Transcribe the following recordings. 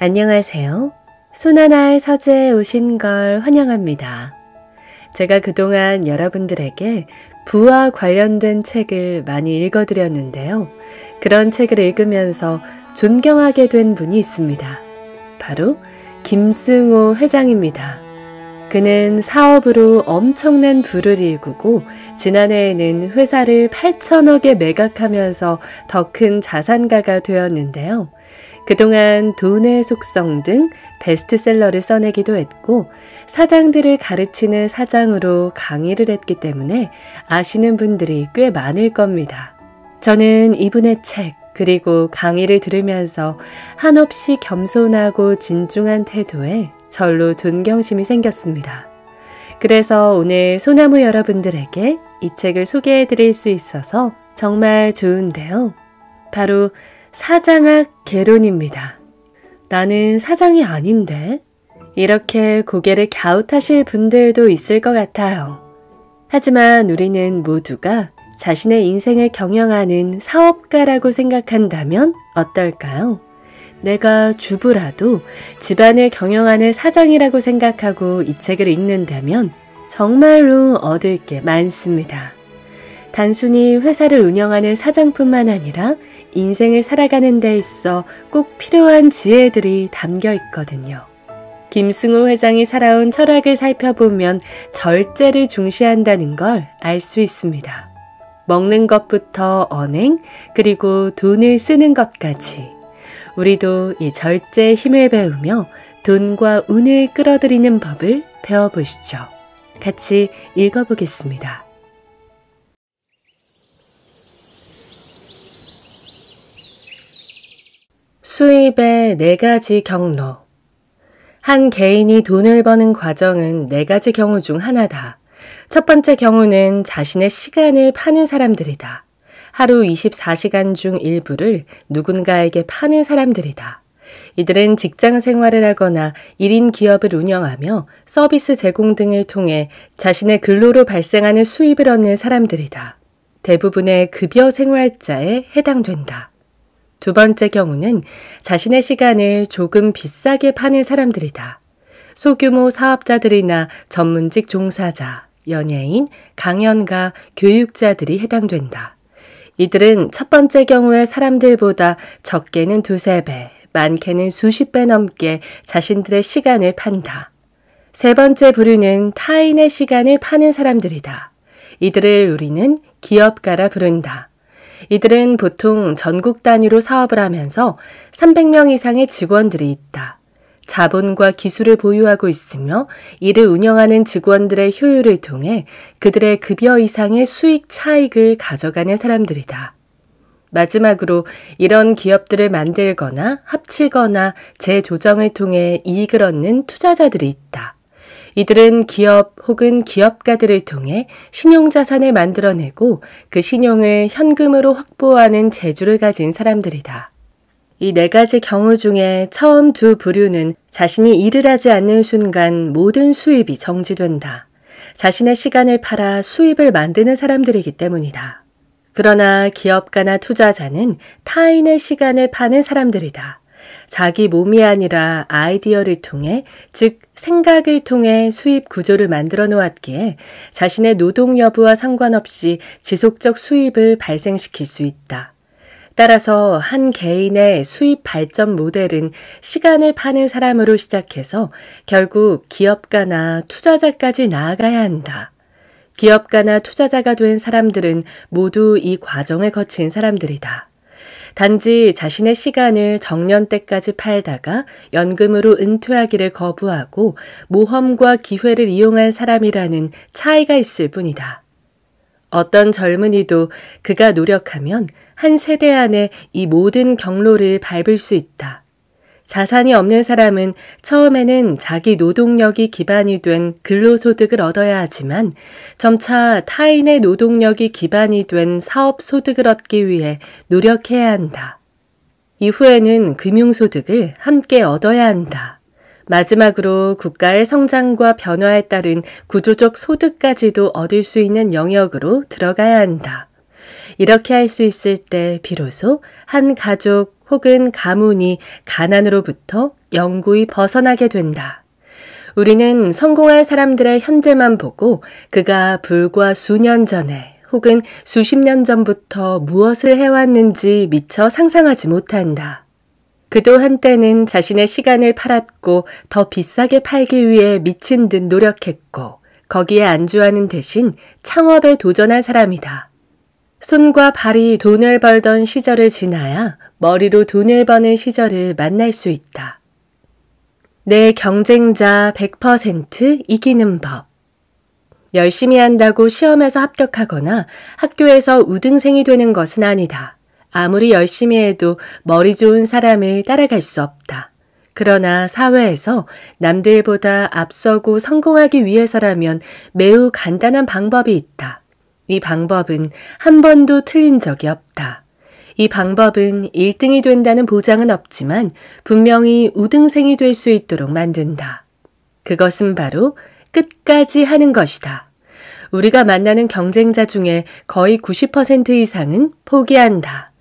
안녕하세요. 손하나의 서재에 오신 걸 환영합니다. 제가 그동안 여러분들에게 부와 관련된 책을 많이 읽어드렸는데요. 그런 책을 읽으면서 존경하게 된 분이 있습니다. 바로 김승호 회장입니다. 그는 사업으로 엄청난 부를 일구고 지난해에는 회사를 8천억에 매각하면서 더 큰 자산가가 되었는데요. 그동안 돈의 속성 등 베스트셀러를 써내기도 했고 사장들을 가르치는 사장으로 강의를 했기 때문에 아시는 분들이 꽤 많을 겁니다. 저는 이분의 책 그리고 강의를 들으면서 한없이 겸손하고 진중한 태도에 절로 존경심이 생겼습니다. 그래서 오늘 소나무 여러분들에게 이 책을 소개해 드릴 수 있어서 정말 좋은데요. 바로 사장학 개론입니다. 나는 사장이 아닌데? 이렇게 고개를 갸웃하실 분들도 있을 것 같아요. 하지만 우리는 모두가 자신의 인생을 경영하는 사업가라고 생각한다면 어떨까요? 내가 주부라도 집안을 경영하는 사장이라고 생각하고 이 책을 읽는다면 정말로 얻을 게 많습니다. 단순히 회사를 운영하는 사장뿐만 아니라 인생을 살아가는 데 있어 꼭 필요한 지혜들이 담겨 있거든요. 김승호 회장이 살아온 철학을 살펴보면 절제를 중시한다는 걸 알 수 있습니다. 먹는 것부터 언행, 그리고 돈을 쓰는 것까지. 우리도 이 절제의 힘을 배우며 돈과 운을 끌어들이는 법을 배워보시죠. 같이 읽어보겠습니다. 수입의 4가지 경로. 한 개인이 돈을 버는 과정은 4가지 경우 중 하나다. 첫 번째 경우는 자신의 시간을 파는 사람들이다. 하루 24시간 중 일부를 누군가에게 파는 사람들이다. 이들은 직장 생활을 하거나 1인 기업을 운영하며 서비스 제공 등을 통해 자신의 근로로 발생하는 수입을 얻는 사람들이다. 대부분의 급여 생활자에 해당된다. 두 번째 경우는 자신의 시간을 조금 비싸게 파는 사람들이다. 소규모 사업자들이나 전문직 종사자, 연예인, 강연가, 교육자들이 해당된다. 이들은 첫 번째 경우의 사람들보다 적게는 2~3배, 많게는 수십 배 넘게 자신들의 시간을 판다. 세 번째 부류는 타인의 시간을 파는 사람들이다. 이들을 우리는 기업가라 부른다. 이들은 보통 전국 단위로 사업을 하면서 300명 이상의 직원들이 있다. 자본과 기술을 보유하고 있으며 이를 운영하는 직원들의 효율을 통해 그들의 급여 이상의 수익 차익을 가져가는 사람들이다. 마지막으로 이런 기업들을 만들거나 합치거나 재조정을 통해 이익을 얻는 투자자들이 있다. 이들은 기업 혹은 기업가들을 통해 신용자산을 만들어내고 그 신용을 현금으로 확보하는 재주를 가진 사람들이다. 이 4가지 경우 중에 처음 2 부류는 자신이 일을 하지 않는 순간 모든 수입이 정지된다. 자신의 시간을 팔아 수입을 만드는 사람들이기 때문이다. 그러나 기업가나 투자자는 타인의 시간을 파는 사람들이다. 자기 몸이 아니라 아이디어를 통해, 즉 생각을 통해 수입 구조를 만들어 놓았기에 자신의 노동 여부와 상관없이 지속적 수입을 발생시킬 수 있다. 따라서 한 개인의 수입 발전 모델은 시간을 파는 사람으로 시작해서 결국 기업가나 투자자까지 나아가야 한다. 기업가나 투자자가 된 사람들은 모두 이 과정을 거친 사람들이다. 단지 자신의 시간을 정년 때까지 팔다가 연금으로 은퇴하기를 거부하고 모험과 기회를 이용한 사람이라는 차이가 있을 뿐이다. 어떤 젊은이도 그가 노력하면 한 세대 안에 이 모든 경로를 밟을 수 있다. 자산이 없는 사람은 처음에는 자기 노동력이 기반이 된 근로소득을 얻어야 하지만 점차 타인의 노동력이 기반이 된 사업소득을 얻기 위해 노력해야 한다. 이후에는 금융소득을 함께 얻어야 한다. 마지막으로 국가의 성장과 변화에 따른 구조적 소득까지도 얻을 수 있는 영역으로 들어가야 한다. 이렇게 할 수 있을 때 비로소 한 가족 혹은 가문이 가난으로부터 영구히 벗어나게 된다. 우리는 성공한 사람들의 현재만 보고 그가 불과 수년 전에 혹은 수십 년 전부터 무엇을 해왔는지 미처 상상하지 못한다. 그도 한때는 자신의 시간을 팔았고 더 비싸게 팔기 위해 미친 듯 노력했고 거기에 안주하는 대신 창업에 도전한 사람이다. 손과 발이 돈을 벌던 시절을 지나야 머리로 돈을 버는 시절을 만날 수 있다. 내 경쟁자 100% 이기는 법. 열심히 한다고 시험에서 합격하거나 학교에서 우등생이 되는 것은 아니다. 아무리 열심히 해도 머리 좋은 사람을 따라갈 수 없다. 그러나 사회에서 남들보다 앞서고 성공하기 위해서라면 매우 간단한 방법이 있다. 이 방법은 한 번도 틀린 적이 없다. 이 방법은 1등이 된다는 보장은 없지만 분명히 우등생이 될 수 있도록 만든다. 그것은 바로 끝까지 하는 것이다. 우리가 만나는 경쟁자 중에 거의 90% 이상은 포기한다.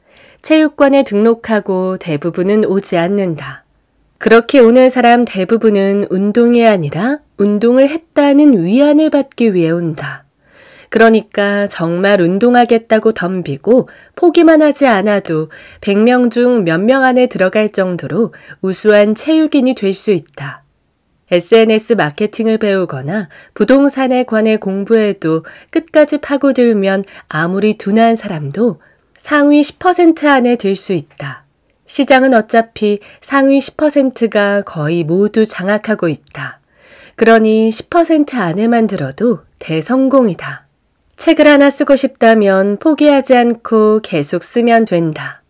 체육관에 등록하고 대부분은 오지 않는다. 그렇게 오는 사람 대부분은 운동이 아니라 운동을 했다는 위안을 받기 위해 온다. 그러니까 정말 운동하겠다고 덤비고 포기만 하지 않아도 100명 중 몇 명 안에 들어갈 정도로 우수한 체육인이 될 수 있다. SNS 마케팅을 배우거나 부동산에 관해 공부해도 끝까지 파고들면 아무리 둔한 사람도 상위 10% 안에 들 수 있다. 시장은 어차피 상위 10%가 거의 모두 장악하고 있다. 그러니 10% 안에만 들어도 대성공이다. 책을 하나 쓰고 싶다면 포기하지 않고 계속 쓰면 된다.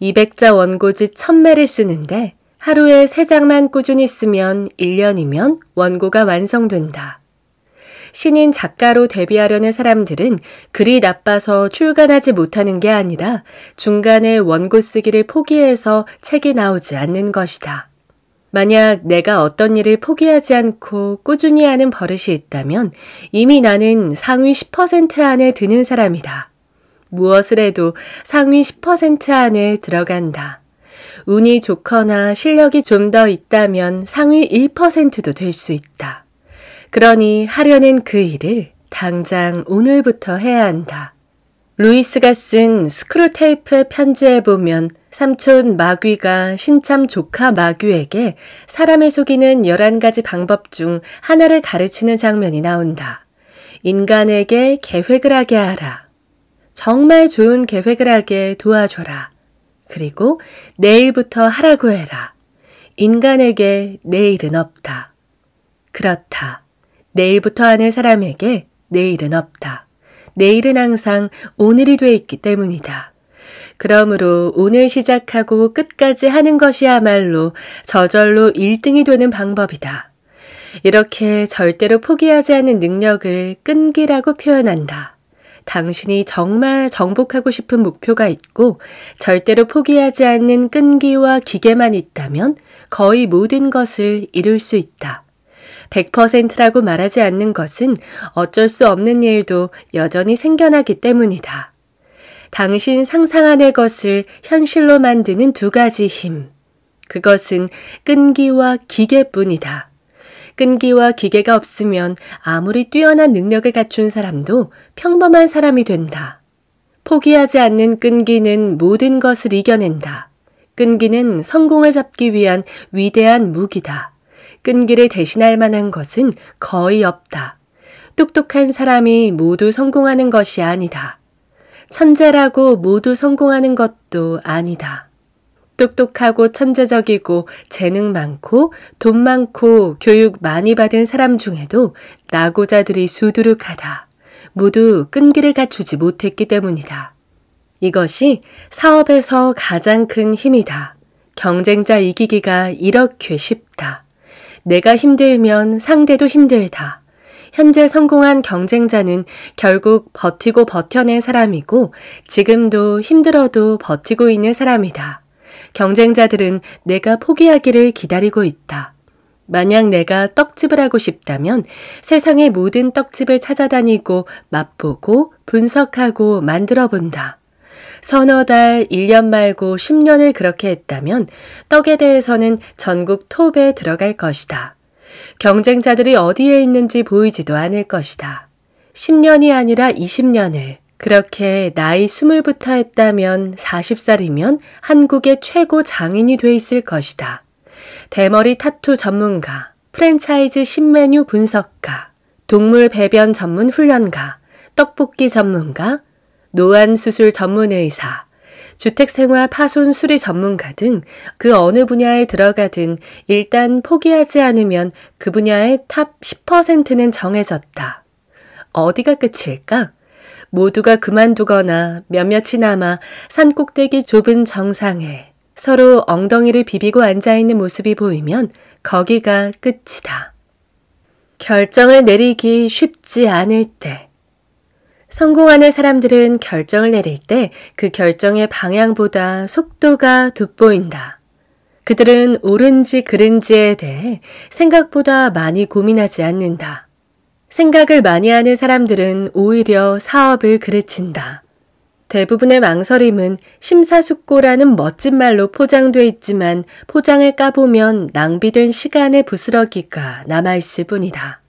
200자 원고지 1000매를 쓰는데 하루에 3장만 꾸준히 쓰면 1년이면 원고가 완성된다. 신인 작가로 데뷔하려는 사람들은 글이 나빠서 출간하지 못하는 게 아니라 중간에 원고 쓰기를 포기해서 책이 나오지 않는 것이다. 만약 내가 어떤 일을 포기하지 않고 꾸준히 하는 버릇이 있다면 이미 나는 상위 10% 안에 드는 사람이다. 무엇을 해도 상위 10% 안에 들어간다. 운이 좋거나 실력이 좀 더 있다면 상위 1%도 될 수 있다. 그러니 하려는 그 일을 당장 오늘부터 해야 한다. 루이스가 쓴 스크루테이프의 편지에 보면 삼촌 마귀가 신참 조카 마귀에게 사람을 속이는 11가지 방법 중 하나를 가르치는 장면이 나온다. 인간에게 계획을 하게 하라. 정말 좋은 계획을 하게 도와줘라. 그리고 내일부터 하라고 해라. 인간에게 내일은 없다. 그렇다. 내일부터 하는 사람에게 내일은 없다. 내일은 항상 오늘이 돼 있기 때문이다. 그러므로 오늘 시작하고 끝까지 하는 것이야말로 저절로 1등이 되는 방법이다. 이렇게 절대로 포기하지 않는 능력을 끈기라고 표현한다. 당신이 정말 정복하고 싶은 목표가 있고 절대로 포기하지 않는 끈기와 기계만 있다면 거의 모든 것을 이룰 수 있다. 100%라고 말하지 않는 것은 어쩔 수 없는 일도 여전히 생겨나기 때문이다. 당신 상상안의 것을 현실로 만드는 2가지 힘. 그것은 끈기와 기계뿐이다. 끈기와 기계가 없으면 아무리 뛰어난 능력을 갖춘 사람도 평범한 사람이 된다. 포기하지 않는 끈기는 모든 것을 이겨낸다. 끈기는 성공을 잡기 위한 위대한 무기다. 끈기를 대신할 만한 것은 거의 없다. 똑똑한 사람이 모두 성공하는 것이 아니다. 천재라고 모두 성공하는 것도 아니다. 똑똑하고 천재적이고 재능 많고 돈 많고 교육 많이 받은 사람 중에도 낙오자들이 수두룩하다. 모두 끈기를 갖추지 못했기 때문이다. 이것이 사업에서 가장 큰 힘이다. 경쟁자 이기기가 이렇게 쉽다. 내가 힘들면 상대도 힘들다. 현재 성공한 경쟁자는 결국 버티고 버텨낸 사람이고 지금도 힘들어도 버티고 있는 사람이다. 경쟁자들은 내가 포기하기를 기다리고 있다. 만약 내가 떡집을 하고 싶다면 세상의 모든 떡집을 찾아다니고 맛보고 분석하고 만들어 본다. 서너 달, 1년 말고 10년을 그렇게 했다면 떡에 대해서는 전국 톱에 들어갈 것이다. 경쟁자들이 어디에 있는지 보이지도 않을 것이다. 10년이 아니라 20년을 그렇게 나이 20부터 했다면 40살이면 한국의 최고 장인이 돼 있을 것이다. 대머리 타투 전문가, 프랜차이즈 신메뉴 분석가, 동물 배변 전문 훈련가, 떡볶이 전문가, 노안수술 전문 의사, 주택생활 파손 수리 전문가 등 그 어느 분야에 들어가든 일단 포기하지 않으면 그 분야의 탑 10%는 정해졌다. 어디가 끝일까? 모두가 그만두거나 몇몇이 남아 산꼭대기 좁은 정상에 서로 엉덩이를 비비고 앉아있는 모습이 보이면 거기가 끝이다. 결정을 내리기 쉽지 않을 때. 성공하는 사람들은 결정을 내릴 때 그 결정의 방향보다 속도가 돋보인다. 그들은 옳은지 그른지에 대해 생각보다 많이 고민하지 않는다. 생각을 많이 하는 사람들은 오히려 사업을 그르친다. 대부분의 망설임은 심사숙고라는 멋진 말로 포장돼 있지만 포장을 까보면 낭비된 시간의 부스러기가 남아있을 뿐이다.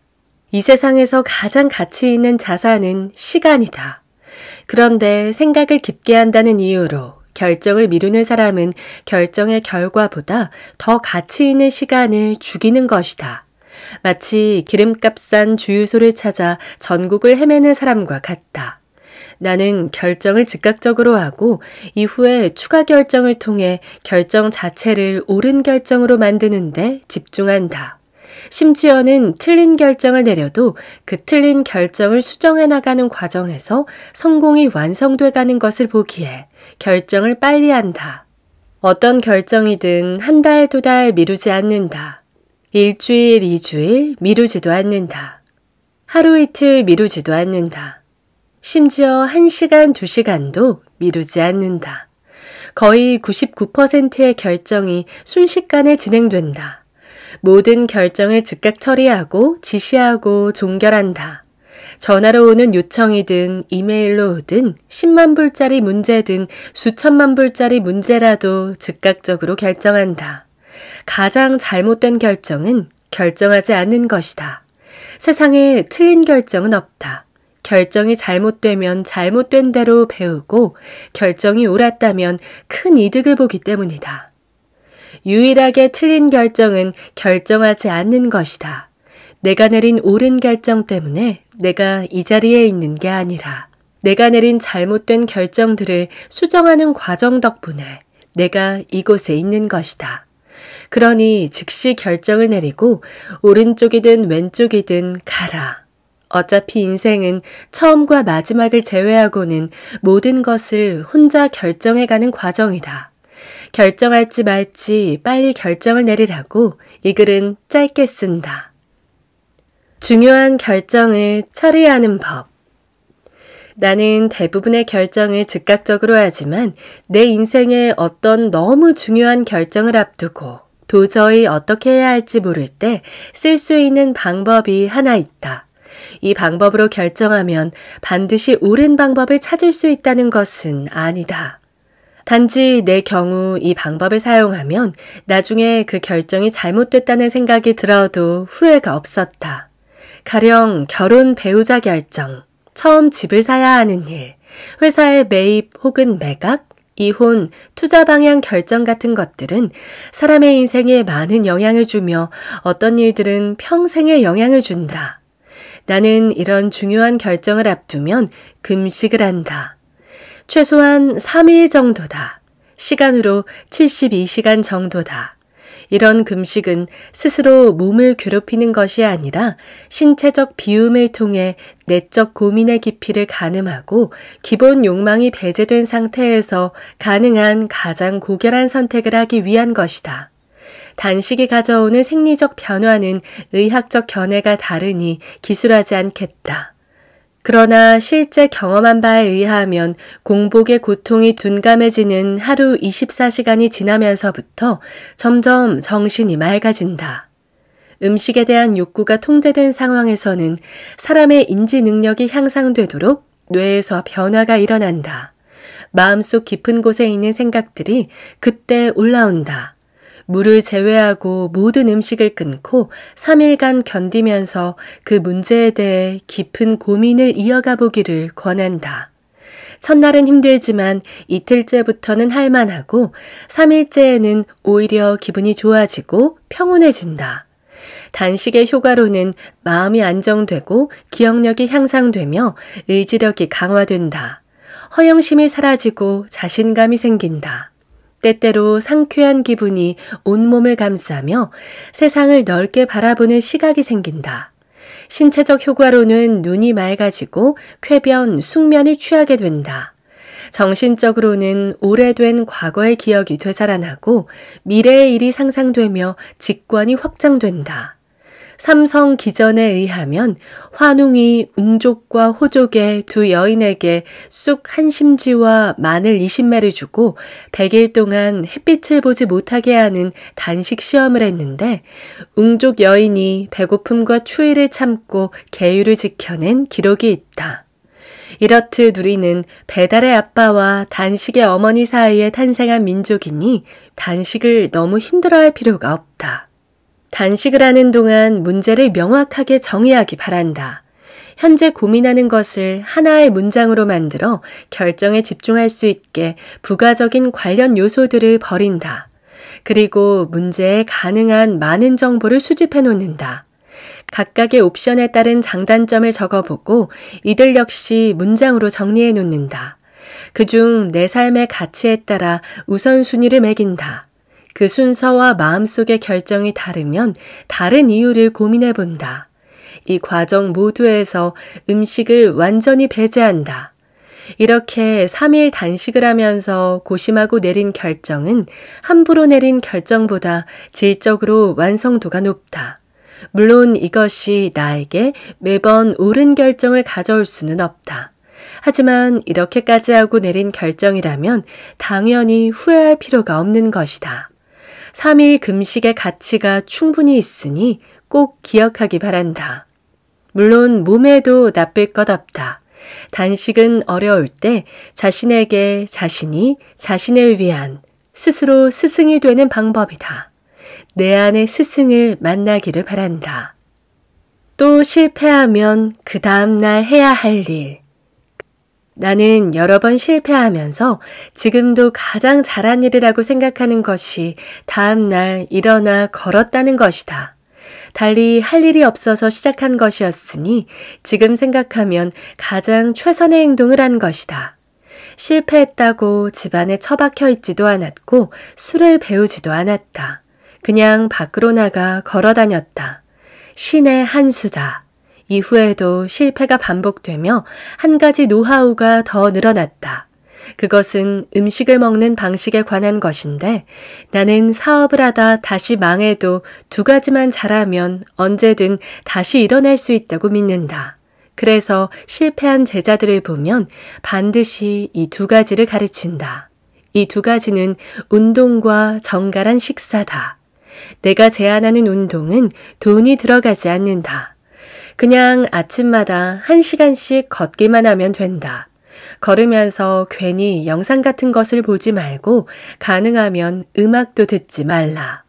이 세상에서 가장 가치 있는 자산은 시간이다. 그런데 생각을 깊게 한다는 이유로 결정을 미루는 사람은 결정의 결과보다 더 가치 있는 시간을 죽이는 것이다. 마치 기름값 싼 주유소를 찾아 전국을 헤매는 사람과 같다. 나는 결정을 즉각적으로 하고 이후에 추가 결정을 통해 결정 자체를 옳은 결정으로 만드는데 집중한다. 심지어는 틀린 결정을 내려도 그 틀린 결정을 수정해 나가는 과정에서 성공이 완성돼 가는 것을 보기에 결정을 빨리 한다. 어떤 결정이든 한 달, 두 달 미루지 않는다. 일주일, 2주일 미루지도 않는다. 하루 이틀 미루지도 않는다. 심지어 1시간, 2시간도 미루지 않는다. 거의 99%의 결정이 순식간에 진행된다. 모든 결정을 즉각 처리하고 지시하고 종결한다. 전화로 오는 요청이든 이메일로 오든 10만 불짜리 문제든 수천만 불짜리 문제라도 즉각적으로 결정한다. 가장 잘못된 결정은 결정하지 않는 것이다. 세상에 틀린 결정은 없다. 결정이 잘못되면 잘못된 대로 배우고 결정이 옳았다면 큰 이득을 보기 때문이다. 유일하게 틀린 결정은 결정하지 않는 것이다. 내가 내린 옳은 결정 때문에 내가 이 자리에 있는 게 아니라 내가 내린 잘못된 결정들을 수정하는 과정 덕분에 내가 이곳에 있는 것이다. 그러니 즉시 결정을 내리고 오른쪽이든 왼쪽이든 가라. 어차피 인생은 처음과 마지막을 제외하고는 모든 것을 혼자 결정해가는 과정이다. 결정할지 말지 빨리 결정을 내리라고 이 글은 짧게 쓴다. 중요한 결정을 처리하는 법. 나는 대부분의 결정을 즉각적으로 하지만 내 인생의 어떤 너무 중요한 결정을 앞두고 도저히 어떻게 해야 할지 모를 때 쓸 수 있는 방법이 하나 있다. 이 방법으로 결정하면 반드시 옳은 방법을 찾을 수 있다는 것은 아니다. 단지 내 경우 이 방법을 사용하면 나중에 그 결정이 잘못됐다는 생각이 들어도 후회가 없었다. 가령 결혼 배우자 결정, 처음 집을 사야 하는 일, 회사의 매입 혹은 매각, 이혼, 투자 방향 결정 같은 것들은 사람의 인생에 많은 영향을 주며 어떤 일들은 평생에 영향을 준다. 나는 이런 중요한 결정을 앞두면 금식을 한다. 최소한 3일 정도다. 시간으로 72시간 정도다. 이런 금식은 스스로 몸을 괴롭히는 것이 아니라 신체적 비움을 통해 내적 고민의 깊이를 가늠하고 기본 욕망이 배제된 상태에서 가능한 가장 고결한 선택을 하기 위한 것이다. 단식이 가져오는 생리적 변화는 의학적 견해가 다르니 기술하지 않겠다. 그러나 실제 경험한 바에 의하면 공복의 고통이 둔감해지는 하루 24시간이 지나면서부터 점점 정신이 맑아진다. 음식에 대한 욕구가 통제된 상황에서는 사람의 인지 능력이 향상되도록 뇌에서 변화가 일어난다. 마음속 깊은 곳에 있는 생각들이 그때 올라온다. 물을 제외하고 모든 음식을 끊고 3일간 견디면서 그 문제에 대해 깊은 고민을 이어가 보기를 권한다. 첫날은 힘들지만 이틀째부터는 할만하고 3일째에는 오히려 기분이 좋아지고 평온해진다. 단식의 효과로는 마음이 안정되고 기억력이 향상되며 의지력이 강화된다. 허영심이 사라지고 자신감이 생긴다. 때때로 상쾌한 기분이 온몸을 감싸며 세상을 넓게 바라보는 시각이 생긴다. 신체적 효과로는 눈이 맑아지고 쾌변, 숙면을 취하게 된다. 정신적으로는 오래된 과거의 기억이 되살아나고 미래의 일이 상상되며 직관이 확장된다. 삼성 기전에 의하면 환웅이 웅족과 호족의 두 여인에게 쑥 한 심지와 마늘 20매를 주고 100일 동안 햇빛을 보지 못하게 하는 단식 시험을 했는데 웅족 여인이 배고픔과 추위를 참고 계율을 지켜낸 기록이 있다. 이렇듯 우리는 배달의 아빠와 단식의 어머니 사이에 탄생한 민족이니 단식을 너무 힘들어할 필요가 없다. 단식을 하는 동안 문제를 명확하게 정의하기 바란다. 현재 고민하는 것을 하나의 문장으로 만들어 결정에 집중할 수 있게 부가적인 관련 요소들을 버린다. 그리고 문제에 가능한 많은 정보를 수집해 놓는다. 각각의 옵션에 따른 장단점을 적어보고 이들 역시 문장으로 정리해 놓는다. 그중 내 삶의 가치에 따라 우선순위를 매긴다. 그 순서와 마음속의 결정이 다르면 다른 이유를 고민해 본다. 이 과정 모두에서 음식을 완전히 배제한다. 이렇게 3일 단식을 하면서 고심하고 내린 결정은 함부로 내린 결정보다 질적으로 완성도가 높다. 물론 이것이 나에게 매번 옳은 결정을 가져올 수는 없다. 하지만 이렇게까지 하고 내린 결정이라면 당연히 후회할 필요가 없는 것이다. 3일 금식의 가치가 충분히 있으니 꼭 기억하기 바란다. 물론 몸에도 나쁠 것 없다. 단식은 어려울 때 자신에게 자신이 자신을 위한 스스로 스승이 되는 방법이다. 내 안의 스승을 만나기를 바란다. 또 실패하면 그 다음날 해야 할 일. 나는 여러 번 실패하면서 지금도 가장 잘한 일이라고 생각하는 것이 다음날 일어나 걸었다는 것이다. 달리 할 일이 없어서 시작한 것이었으니 지금 생각하면 가장 최선의 행동을 한 것이다. 실패했다고 집안에 처박혀 있지도 않았고 술을 배우지도 않았다. 그냥 밖으로 나가 걸어 다녔다. 신의 한 수다. 이후에도 실패가 반복되며 한 가지 노하우가 더 늘어났다. 그것은 음식을 먹는 방식에 관한 것인데 나는 사업을 하다 다시 망해도 2가지만 잘하면 언제든 다시 일어날 수 있다고 믿는다. 그래서 실패한 제자들을 보면 반드시 이 2가지를 가르친다. 이 2가지는 운동과 정갈한 식사다. 내가 제안하는 운동은 돈이 들어가지 않는다. 그냥 아침마다 1시간씩 걷기만 하면 된다. 걸으면서 괜히 영상 같은 것을 보지 말고 가능하면 음악도 듣지 말라.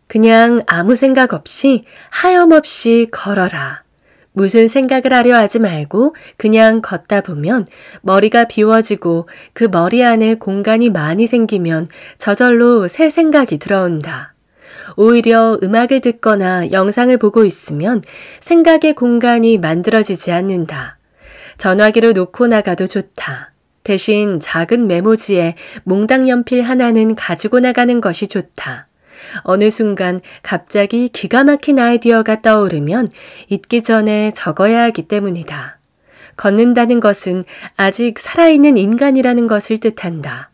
그냥 아무 생각 없이 하염없이 걸어라. 무슨 생각을 하려 하지 말고 그냥 걷다 보면 머리가 비워지고 그 머리 안에 공간이 많이 생기면 저절로 새 생각이 들어온다. 오히려 음악을 듣거나 영상을 보고 있으면 생각의 공간이 만들어지지 않는다. 전화기를 놓고 나가도 좋다. 대신 작은 메모지에 몽당 연필 하나는 가지고 나가는 것이 좋다. 어느 순간 갑자기 기가 막힌 아이디어가 떠오르면 잊기 전에 적어야 하기 때문이다. 걷는다는 것은 아직 살아있는 인간이라는 것을 뜻한다.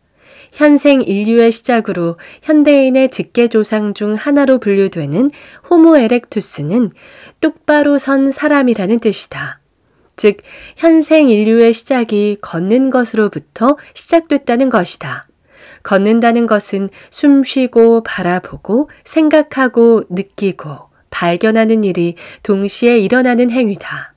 현생 인류의 시작으로 현대인의 직계조상 중 하나로 분류되는 호모 에렉투스는 똑바로 선 사람이라는 뜻이다. 즉, 현생 인류의 시작이 걷는 것으로부터 시작됐다는 것이다. 걷는다는 것은 숨쉬고 바라보고 생각하고 느끼고 발견하는 일이 동시에 일어나는 행위다.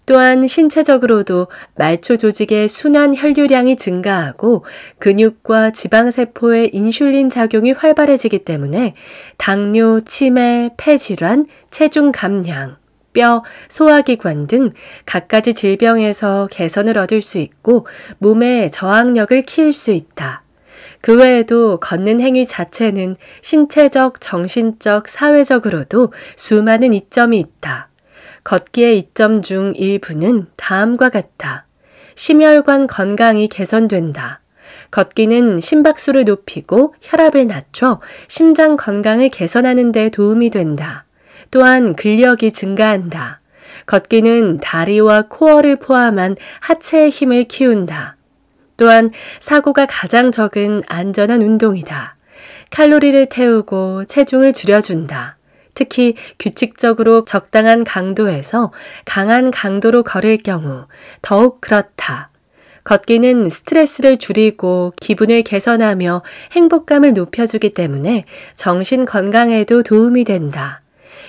또한 신체적으로도 말초 조직의 순환 혈류량이 증가하고 근육과 지방세포의 인슐린 작용이 활발해지기 때문에 당뇨, 치매, 폐질환, 체중 감량, 뼈, 소화기관 등 갖가지 질병에서 개선을 얻을 수 있고 몸의 저항력을 키울 수 있다. 그 외에도 걷는 행위 자체는 신체적, 정신적, 사회적으로도 수많은 이점이 있다. 걷기의 이점 중 일부는 다음과 같다. 심혈관 건강이 개선된다. 걷기는 심박수를 높이고 혈압을 낮춰 심장 건강을 개선하는 데 도움이 된다. 또한 근력이 증가한다. 걷기는 다리와 코어를 포함한 하체의 힘을 키운다. 또한 사고가 가장 적은 안전한 운동이다. 칼로리를 태우고 체중을 줄여준다. 특히 규칙적으로 적당한 강도에서 강한 강도로 걸을 경우 더욱 그렇다. 걷기는 스트레스를 줄이고 기분을 개선하며 행복감을 높여주기 때문에 정신 건강에도 도움이 된다.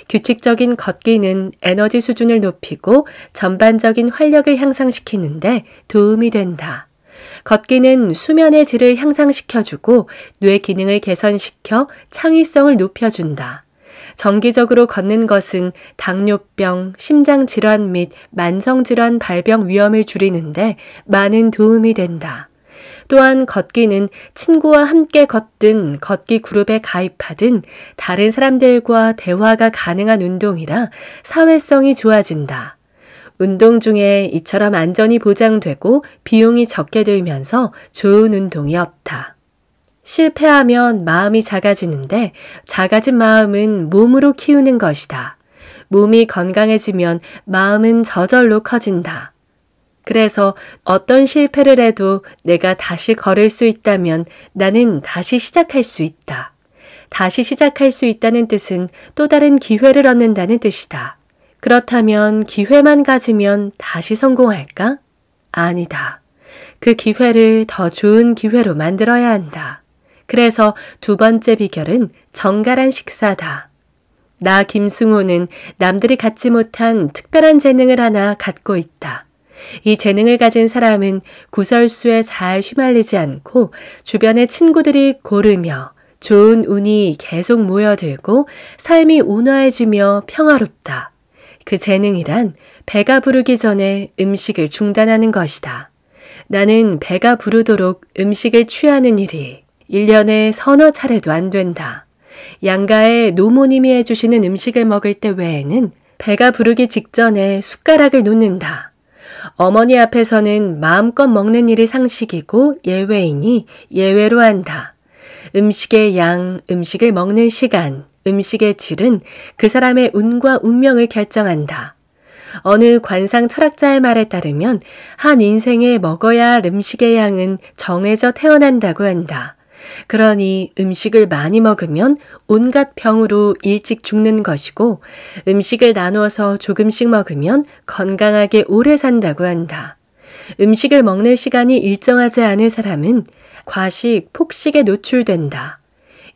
규칙적인 걷기는 에너지 수준을 높이고 전반적인 활력을 향상시키는데 도움이 된다. 걷기는 수면의 질을 향상시켜주고 뇌 기능을 개선시켜 창의성을 높여준다. 정기적으로 걷는 것은 당뇨병, 심장질환 및 만성질환 발병 위험을 줄이는데 많은 도움이 된다. 또한 걷기는 친구와 함께 걷든 걷기 그룹에 가입하든 다른 사람들과 대화가 가능한 운동이라 사회성이 좋아진다. 운동 중에 이처럼 안전이 보장되고 비용이 적게 들면서 좋은 운동이 없다. 실패하면 마음이 작아지는데 작아진 마음은 몸으로 키우는 것이다. 몸이 건강해지면 마음은 저절로 커진다. 그래서 어떤 실패를 해도 내가 다시 걸을 수 있다면 나는 다시 시작할 수 있다. 다시 시작할 수 있다는 뜻은 또 다른 기회를 얻는다는 뜻이다. 그렇다면 기회만 가지면 다시 성공할까? 아니다. 그 기회를 더 좋은 기회로 만들어야 한다. 그래서 두 번째 비결은 정갈한 식사다. 나 김승호는 남들이 갖지 못한 특별한 재능을 하나 갖고 있다. 이 재능을 가진 사람은 구설수에 잘 휘말리지 않고 주변의 친구들이 고르며 좋은 운이 계속 모여들고 삶이 온화해지며 평화롭다. 그 재능이란 배가 부르기 전에 음식을 중단하는 것이다. 나는 배가 부르도록 음식을 취하는 일이 1년에 서너 차례도 안 된다. 양가에 노모님이 해주시는 음식을 먹을 때 외에는 배가 부르기 직전에 숟가락을 놓는다. 어머니 앞에서는 마음껏 먹는 일이 상식이고 예외이니 예외로 한다. 음식의 양, 음식을 먹는 시간, 음식의 질은 그 사람의 운과 운명을 결정한다. 어느 관상 철학자의 말에 따르면 한 인생에 먹어야 할 음식의 양은 정해져 태어난다고 한다. 그러니 음식을 많이 먹으면 온갖 병으로 일찍 죽는 것이고 음식을 나누어서 조금씩 먹으면 건강하게 오래 산다고 한다. 음식을 먹는 시간이 일정하지 않은 사람은 과식, 폭식에 노출된다.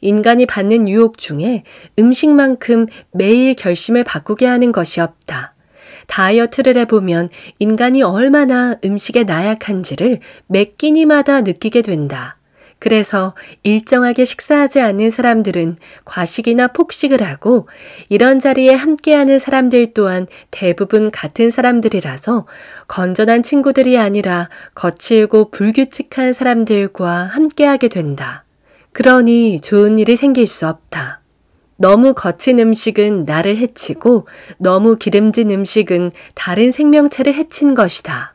인간이 받는 유혹 중에 음식만큼 매일 결심을 바꾸게 하는 것이 없다. 다이어트를 해보면 인간이 얼마나 음식에 나약한지를 매 끼니마다 느끼게 된다. 그래서 일정하게 식사하지 않는 사람들은 과식이나 폭식을 하고 이런 자리에 함께하는 사람들 또한 대부분 같은 사람들이라서 건전한 친구들이 아니라 거칠고 불규칙한 사람들과 함께하게 된다. 그러니 좋은 일이 생길 수 없다. 너무 거친 음식은 나를 해치고 너무 기름진 음식은 다른 생명체를 해친 것이다.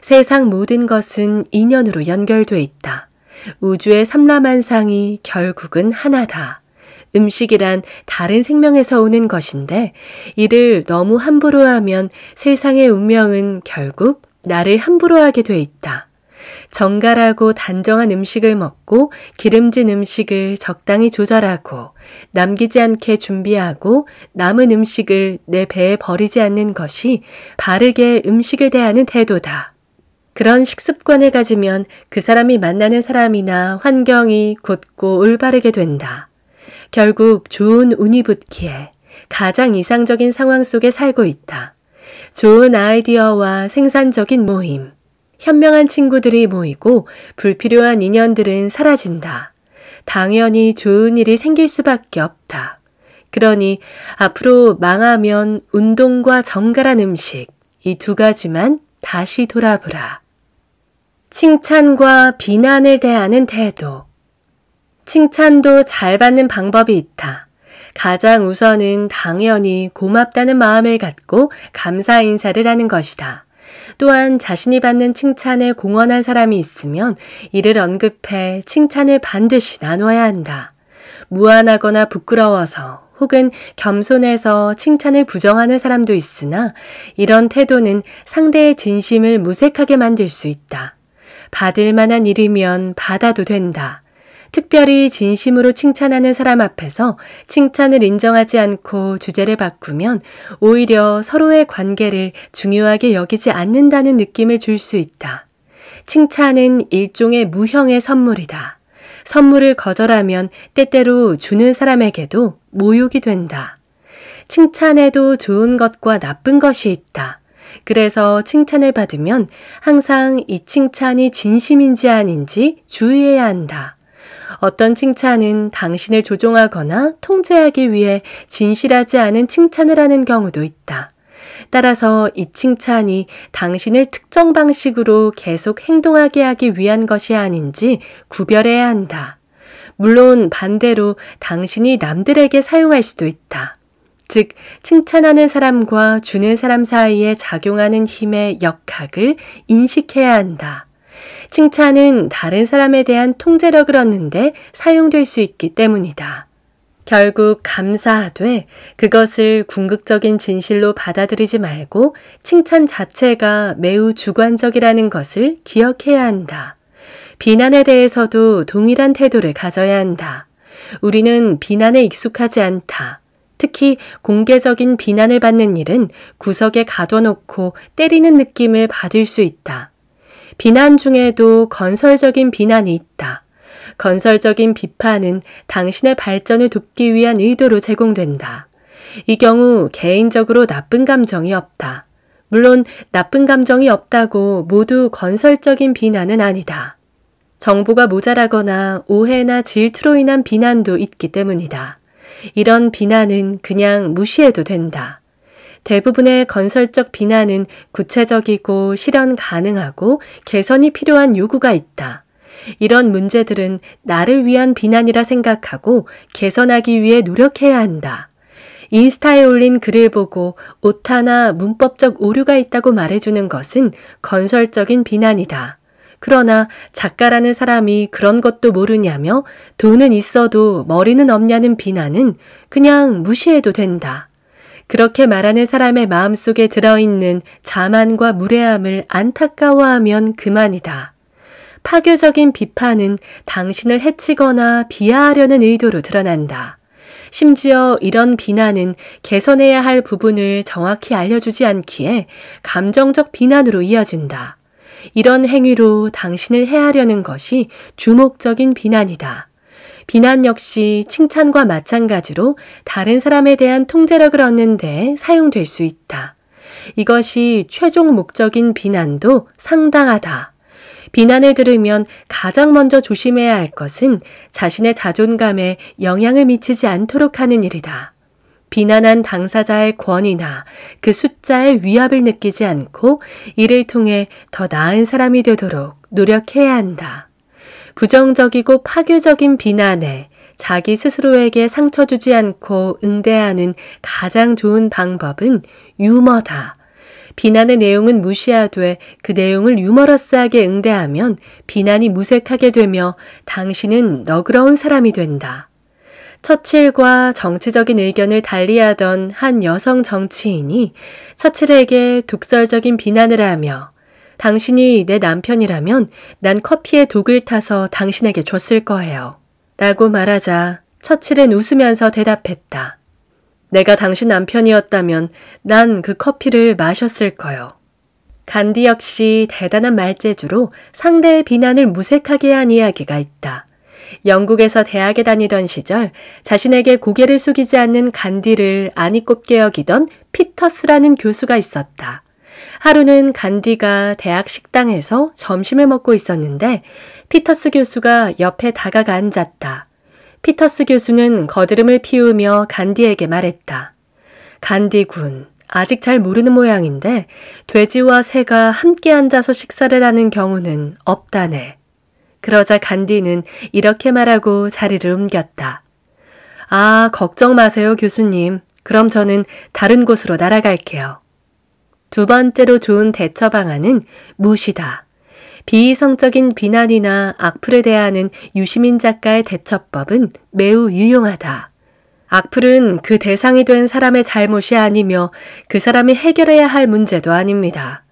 세상 모든 것은 인연으로 연결돼 있다. 우주의 삼라만상이 결국은 하나다. 음식이란 다른 생명에서 오는 것인데 이를 너무 함부로 하면 세상의 운명은 결국 나를 함부로 하게 돼 있다. 정갈하고 단정한 음식을 먹고 기름진 음식을 적당히 조절하고 남기지 않게 준비하고 남은 음식을 내 배에 버리지 않는 것이 바르게 음식을 대하는 태도다. 그런 식습관을 가지면 그 사람이 만나는 사람이나 환경이 곧고 올바르게 된다. 결국 좋은 운이 붙기에 가장 이상적인 상황 속에 살고 있다. 좋은 아이디어와 생산적인 모임, 현명한 친구들이 모이고 불필요한 인연들은 사라진다. 당연히 좋은 일이 생길 수밖에 없다. 그러니 앞으로 망하면 운동과 정갈한 음식, 이 두 가지만 다시 돌아보라. 칭찬과 비난을 대하는 태도. 칭찬도 잘 받는 방법이 있다. 가장 우선은 당연히 고맙다는 마음을 갖고 감사 인사를 하는 것이다. 또한 자신이 받는 칭찬에 공헌한 사람이 있으면 이를 언급해 칭찬을 반드시 나눠야 한다. 무안하거나 부끄러워서 혹은 겸손해서 칭찬을 부정하는 사람도 있으나 이런 태도는 상대의 진심을 무색하게 만들 수 있다. 받을 만한 일이면 받아도 된다. 특별히 진심으로 칭찬하는 사람 앞에서 칭찬을 인정하지 않고 주제를 바꾸면 오히려 서로의 관계를 중요하게 여기지 않는다는 느낌을 줄 수 있다. 칭찬은 일종의 무형의 선물이다. 선물을 거절하면 때때로 주는 사람에게도 모욕이 된다. 칭찬에도 좋은 것과 나쁜 것이 있다. 그래서 칭찬을 받으면 항상 이 칭찬이 진심인지 아닌지 주의해야 한다. 어떤 칭찬은 당신을 조종하거나 통제하기 위해 진실하지 않은 칭찬을 하는 경우도 있다. 따라서 이 칭찬이 당신을 특정 방식으로 계속 행동하게 하기 위한 것이 아닌지 구별해야 한다. 물론 반대로 당신이 남들에게 사용할 수도 있다. 즉, 칭찬하는 사람과 주는 사람 사이에 작용하는 힘의 역학을 인식해야 한다. 칭찬은 다른 사람에 대한 통제력을 얻는데 사용될 수 있기 때문이다. 결국 감사하되 그것을 궁극적인 진실로 받아들이지 말고 칭찬 자체가 매우 주관적이라는 것을 기억해야 한다. 비난에 대해서도 동일한 태도를 가져야 한다. 우리는 비난에 익숙하지 않다. 특히 공개적인 비난을 받는 일은 구석에 가둬놓고 때리는 느낌을 받을 수 있다. 비난 중에도 건설적인 비난이 있다. 건설적인 비판은 당신의 발전을 돕기 위한 의도로 제공된다. 이 경우 개인적으로 나쁜 감정이 없다. 물론 나쁜 감정이 없다고 모두 건설적인 비난은 아니다. 정보가 모자라거나 오해나 질투로 인한 비난도 있기 때문이다. 이런 비난은 그냥 무시해도 된다. 대부분의 건설적 비난은 구체적이고 실현 가능하고 개선이 필요한 요구가 있다. 이런 문제들은 나를 위한 비난이라 생각하고 개선하기 위해 노력해야 한다. 인스타에 올린 글을 보고 오타나 문법적 오류가 있다고 말해주는 것은 건설적인 비난이다. 그러나 작가라는 사람이 그런 것도 모르냐며 돈은 있어도 머리는 없냐는 비난은 그냥 무시해도 된다. 그렇게 말하는 사람의 마음속에 들어있는 자만과 무례함을 안타까워하면 그만이다. 파괴적인 비판은 당신을 해치거나 비하하려는 의도로 드러난다. 심지어 이런 비난은 개선해야 할 부분을 정확히 알려주지 않기에 감정적 비난으로 이어진다. 이런 행위로 당신을 해하려는 것이 주목적인 비난이다. 비난 역시 칭찬과 마찬가지로 다른 사람에 대한 통제력을 얻는 데 사용될 수 있다. 이것이 최종 목적인 비난도 상당하다. 비난을 들으면 가장 먼저 조심해야 할 것은 자신의 자존감에 영향을 미치지 않도록 하는 일이다. 비난한 당사자의 권위나 그 숫자의 위압을 느끼지 않고 이를 통해 더 나은 사람이 되도록 노력해야 한다. 부정적이고 파괴적인 비난에 자기 스스로에게 상처 주지 않고 응대하는 가장 좋은 방법은 유머다. 비난의 내용은 무시하되 그 내용을 유머러스하게 응대하면 비난이 무색하게 되며 당신은 너그러운 사람이 된다. 처칠과 정치적인 의견을 달리하던 한 여성 정치인이 처칠에게 독설적인 비난을 하며 당신이 내 남편이라면 난 커피에 독을 타서 당신에게 줬을 거예요. 라고 말하자 처칠은 웃으면서 대답했다. 내가 당신 남편이었다면 난 그 커피를 마셨을 거요. 간디 역시 대단한 말재주로 상대의 비난을 무색하게 한 이야기가 있다. 영국에서 대학에 다니던 시절 자신에게 고개를 숙이지 않는 간디를 안이 꼽게 여기던 피터스라는 교수가 있었다. 하루는 간디가 대학 식당에서 점심을 먹고 있었는데 피터스 교수가 옆에 다가가 앉았다. 피터스 교수는 거드름을 피우며 간디에게 말했다. 간디 군, 아직 잘 모르는 모양인데 돼지와 새가 함께 앉아서 식사를 하는 경우는 없다네. 그러자 간디는 이렇게 말하고 자리를 옮겼다. 아, 걱정 마세요, 교수님. 그럼 저는 다른 곳으로 날아갈게요. 두 번째로 좋은 대처 방안은 무시다. 비이성적인 비난이나 악플에 대하는 유시민 작가의 대처법은 매우 유용하다. 악플은 그 대상이 된 사람의 잘못이 아니며 그 사람이 해결해야 할 문제도 아닙니다.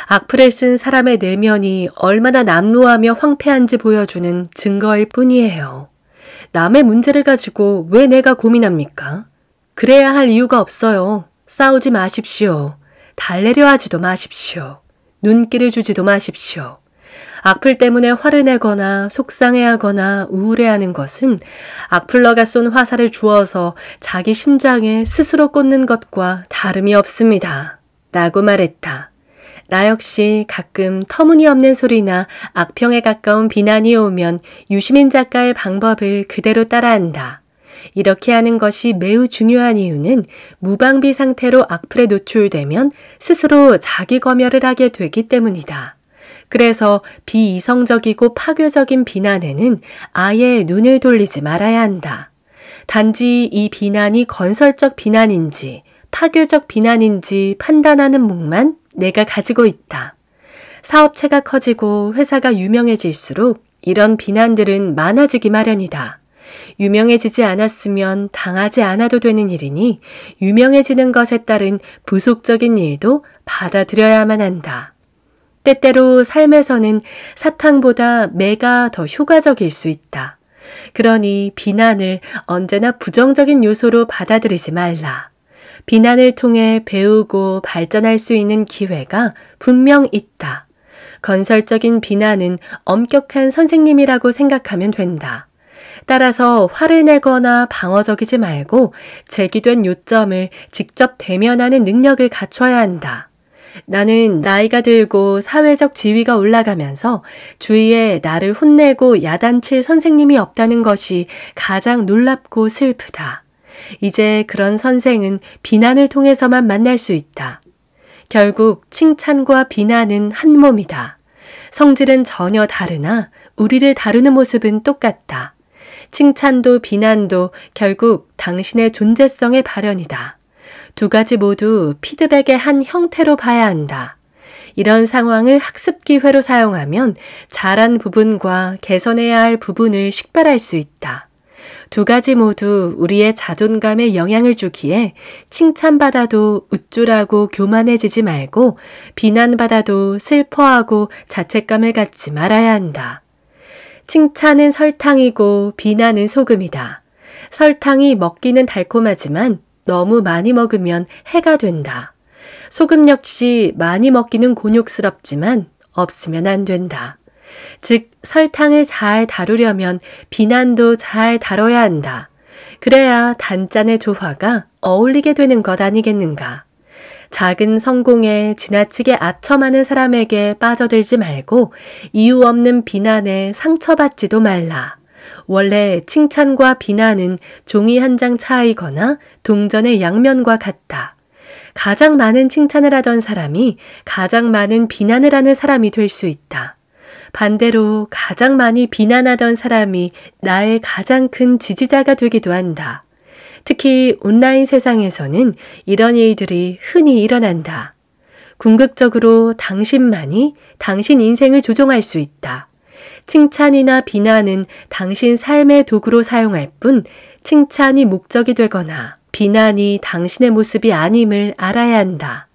악플을 쓴 사람의 내면이 얼마나 남루하며 황폐한지 보여주는 증거일 뿐이에요. 남의 문제를 가지고 왜 내가 고민합니까? 그래야 할 이유가 없어요. 싸우지 마십시오. 달래려 하지도 마십시오. 눈길을 주지도 마십시오. 악플 때문에 화를 내거나 속상해하거나 우울해하는 것은 악플러가 쏜 화살을 주어서 자기 심장에 스스로 꽂는 것과 다름이 없습니다. 라고 말했다. 나 역시 가끔 터무니없는 소리나 악평에 가까운 비난이 오면 유시민 작가의 방법을 그대로 따라한다. 이렇게 하는 것이 매우 중요한 이유는 무방비 상태로 악플에 노출되면 스스로 자기 검열을 하게 되기 때문이다. 그래서 비이성적이고 파괴적인 비난에는 아예 눈을 돌리지 말아야 한다. 단지 이 비난이 건설적 비난인지 파괴적 비난인지 판단하는 몫만 내가 가지고 있다. 사업체가 커지고 회사가 유명해질수록 이런 비난들은 많아지기 마련이다. 유명해지지 않았으면 당하지 않아도 되는 일이니 유명해지는 것에 따른 부속적인 일도 받아들여야만 한다. 때때로 삶에서는 사탕보다 매가 더 효과적일 수 있다. 그러니 비난을 언제나 부정적인 요소로 받아들이지 말라. 비난을 통해 배우고 발전할 수 있는 기회가 분명 있다. 건설적인 비난은 엄격한 선생님이라고 생각하면 된다. 따라서 화를 내거나 방어적이지 말고 제기된 요점을 직접 대면하는 능력을 갖춰야 한다. 나는 나이가 들고 사회적 지위가 올라가면서 주위에 나를 혼내고 야단칠 선생님이 없다는 것이 가장 놀랍고 슬프다. 이제 그런 선생은 비난을 통해서만 만날 수 있다. 결국 칭찬과 비난은 한 몸이다. 성질은 전혀 다르나 우리를 다루는 모습은 똑같다. 칭찬도 비난도 결국 당신의 존재성의 발현이다. 두 가지 모두 피드백의 한 형태로 봐야 한다. 이런 상황을 학습 기회로 사용하면 잘한 부분과 개선해야 할 부분을 식별할 수 있다. 두 가지 모두 우리의 자존감에 영향을 주기에 칭찬받아도 우쭐하고 교만해지지 말고 비난받아도 슬퍼하고 자책감을 갖지 말아야 한다. 칭찬은 설탕이고 비난은 소금이다. 설탕이 먹기는 달콤하지만 너무 많이 먹으면 해가 된다. 소금 역시 많이 먹기는 곤욕스럽지만 없으면 안 된다. 즉 설탕을 잘 다루려면 비난도 잘 다뤄야 한다. 그래야 단짠의 조화가 어울리게 되는 것 아니겠는가. 작은 성공에 지나치게 아첨하는 사람에게 빠져들지 말고 이유 없는 비난에 상처받지도 말라. 원래 칭찬과 비난은 종이 한 장 차이거나 동전의 양면과 같다. 가장 많은 칭찬을 하던 사람이 가장 많은 비난을 하는 사람이 될 수 있다. 반대로 가장 많이 비난하던 사람이 나의 가장 큰 지지자가 되기도 한다. 특히 온라인 세상에서는 이런 일들이 흔히 일어난다. 궁극적으로 당신만이 당신 인생을 조종할 수 있다. 칭찬이나 비난은 당신 삶의 도구로 사용할 뿐 칭찬이 목적이 되거나 비난이 당신의 모습이 아님을 알아야 한다.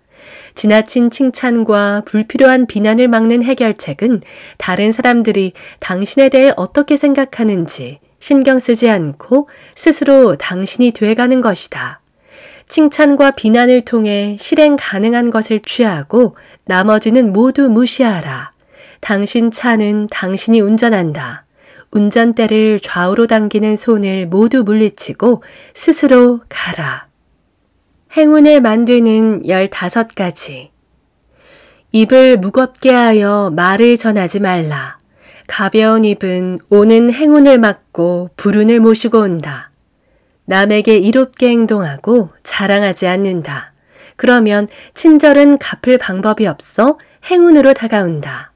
지나친 칭찬과 불필요한 비난을 막는 해결책은 다른 사람들이 당신에 대해 어떻게 생각하는지 신경 쓰지 않고 스스로 당신이 돼가는 것이다. 칭찬과 비난을 통해 실행 가능한 것을 취하고 나머지는 모두 무시하라. 당신 차는 당신이 운전한다. 운전대를 좌우로 당기는 손을 모두 물리치고 스스로 가라. 행운을 만드는 15가지. 입을 무겁게 하여 말을 전하지 말라. 가벼운 입은 오는 행운을 막고 불운을 모시고 온다. 남에게 이롭게 행동하고 자랑하지 않는다. 그러면 친절은 갚을 방법이 없어 행운으로 다가온다.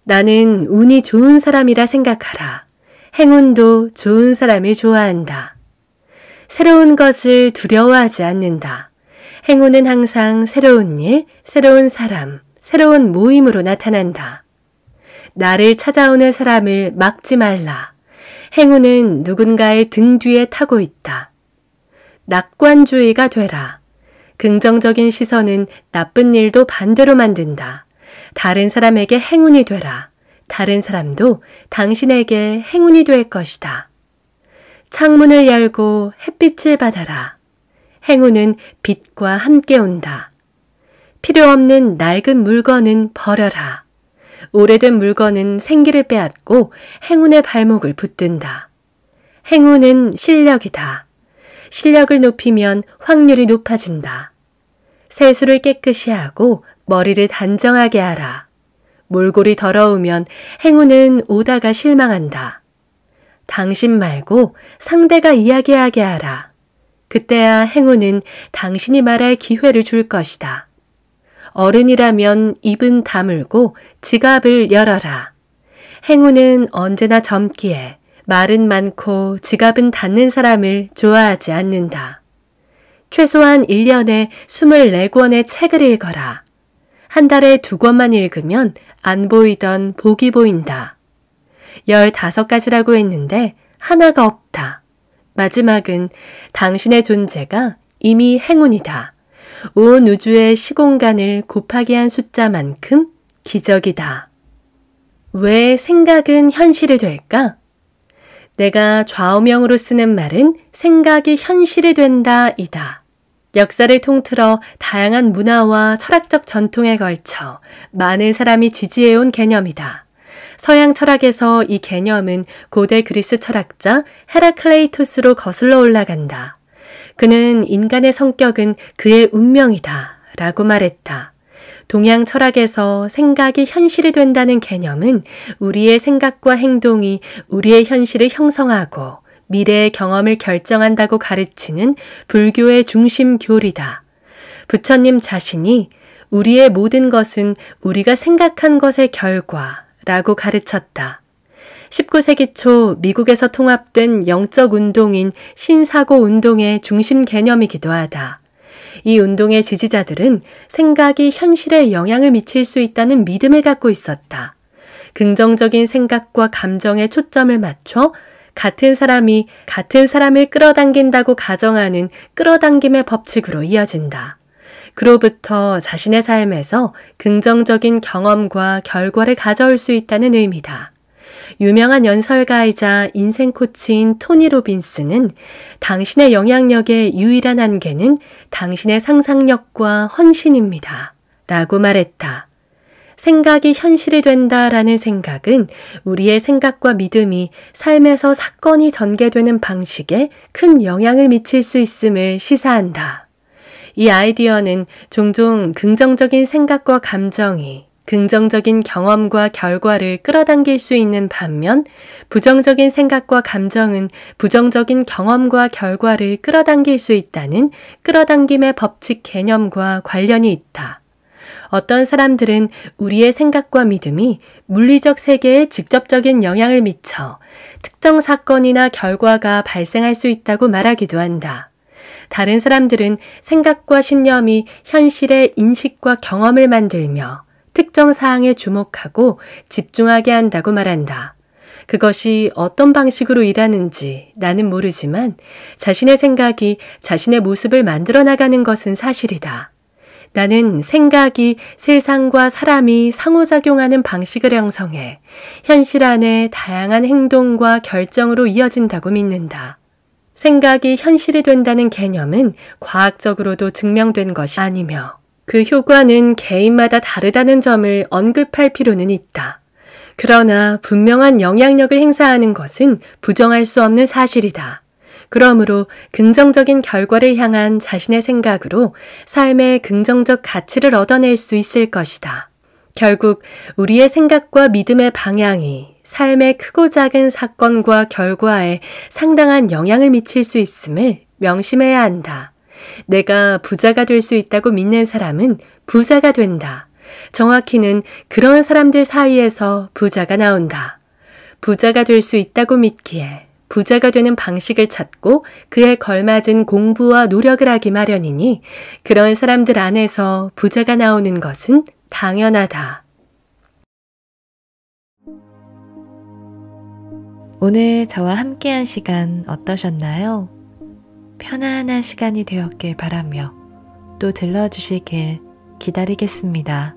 나는 운이 좋은 사람이라 생각하라. 행운도 좋은 사람을 좋아한다. 새로운 것을 두려워하지 않는다. 행운은 항상 새로운 일, 새로운 사람, 새로운 모임으로 나타난다. 나를 찾아오는 사람을 막지 말라. 행운은 누군가의 등 뒤에 타고 있다. 낙관주의가 되라. 긍정적인 시선은 나쁜 일도 반대로 만든다. 다른 사람에게 행운이 되라. 다른 사람도 당신에게 행운이 될 것이다. 창문을 열고 햇빛을 받아라. 행운은 빛과 함께 온다. 필요 없는 낡은 물건은 버려라. 오래된 물건은 생기를 빼앗고 행운의 발목을 붙든다. 행운은 실력이다. 실력을 높이면 확률이 높아진다. 세수를 깨끗이 하고 머리를 단정하게 하라. 몰골이 더러우면 행운은 오다가 실망한다. 당신 말고 상대가 이야기하게 하라. 그때야 행운은 당신이 말할 기회를 줄 것이다. 어른이라면 입은 다물고 지갑을 열어라. 행운은 언제나 젊기에 말은 많고 지갑은 닫는 사람을 좋아하지 않는다. 최소한 1년에 24권의 책을 읽어라. 한 달에 2권만 읽으면 안 보이던 복이 보인다. 15가지라고 했는데 하나가 없다. 마지막은 당신의 존재가 이미 행운이다. 온 우주의 시공간을 곱하기 한 숫자만큼 기적이다. 왜 생각은 현실이 될까? 내가 좌우명으로 쓰는 말은 생각이 현실이 된다 이다. 역사를 통틀어 다양한 문화와 철학적 전통에 걸쳐 많은 사람이 지지해온 개념이다. 서양 철학에서 이 개념은 고대 그리스 철학자 헤라클레이토스로 거슬러 올라간다. 그는 인간의 성격은 그의 운명이다 라고 말했다. 동양 철학에서 생각이 현실이 된다는 개념은 우리의 생각과 행동이 우리의 현실을 형성하고 미래의 경험을 결정한다고 가르치는 불교의 중심 교리다. 부처님 자신이 우리의 모든 것은 우리가 생각한 것의 결과라고 가르쳤다. 19세기 초 미국에서 통합된 영적 운동인 신사고 운동의 중심 개념이기도 하다. 이 운동의 지지자들은 생각이 현실에 영향을 미칠 수 있다는 믿음을 갖고 있었다. 긍정적인 생각과 감정에 초점을 맞춰 같은 사람이 같은 사람을 끌어당긴다고 가정하는 끌어당김의 법칙으로 이어진다. 그로부터 자신의 삶에서 긍정적인 경험과 결과를 가져올 수 있다는 의미다. 유명한 연설가이자 인생 코치인 토니 로빈스는 당신의 영향력의 유일한 한계는 당신의 상상력과 헌신입니다. 라고 말했다. 생각이 현실이 된다라는 생각은 우리의 생각과 믿음이 삶에서 사건이 전개되는 방식에 큰 영향을 미칠 수 있음을 시사한다. 이 아이디어는 종종 긍정적인 생각과 감정이 긍정적인 경험과 결과를 끌어당길 수 있는 반면 부정적인 생각과 감정은 부정적인 경험과 결과를 끌어당길 수 있다는 끌어당김의 법칙 개념과 관련이 있다. 어떤 사람들은 우리의 생각과 믿음이 물리적 세계에 직접적인 영향을 미쳐 특정 사건이나 결과가 발생할 수 있다고 말하기도 한다. 다른 사람들은 생각과 신념이 현실의 인식과 경험을 만들며 특정 사항에 주목하고 집중하게 한다고 말한다. 그것이 어떤 방식으로 일하는지 나는 모르지만 자신의 생각이 자신의 모습을 만들어 나가는 것은 사실이다. 나는 생각이 세상과 사람이 상호작용하는 방식을 형성해 현실 안에 다양한 행동과 결정으로 이어진다고 믿는다. 생각이 현실이 된다는 개념은 과학적으로도 증명된 것이 아니며 그 효과는 개인마다 다르다는 점을 언급할 필요는 있다. 그러나 분명한 영향력을 행사하는 것은 부정할 수 없는 사실이다. 그러므로 긍정적인 결과를 향한 자신의 생각으로 삶의 긍정적 가치를 얻어낼 수 있을 것이다. 결국 우리의 생각과 믿음의 방향이 삶의 크고 작은 사건과 결과에 상당한 영향을 미칠 수 있음을 명심해야 한다. 내가 부자가 될 수 있다고 믿는 사람은 부자가 된다. 정확히는 그런 사람들 사이에서 부자가 나온다. 부자가 될 수 있다고 믿기에 부자가 되는 방식을 찾고 그에 걸맞은 공부와 노력을 하기 마련이니 그런 사람들 안에서 부자가 나오는 것은 당연하다. 오늘 저와 함께한 시간 어떠셨나요? 편안한 시간이 되었길 바라며 또 들러주시길 기다리겠습니다.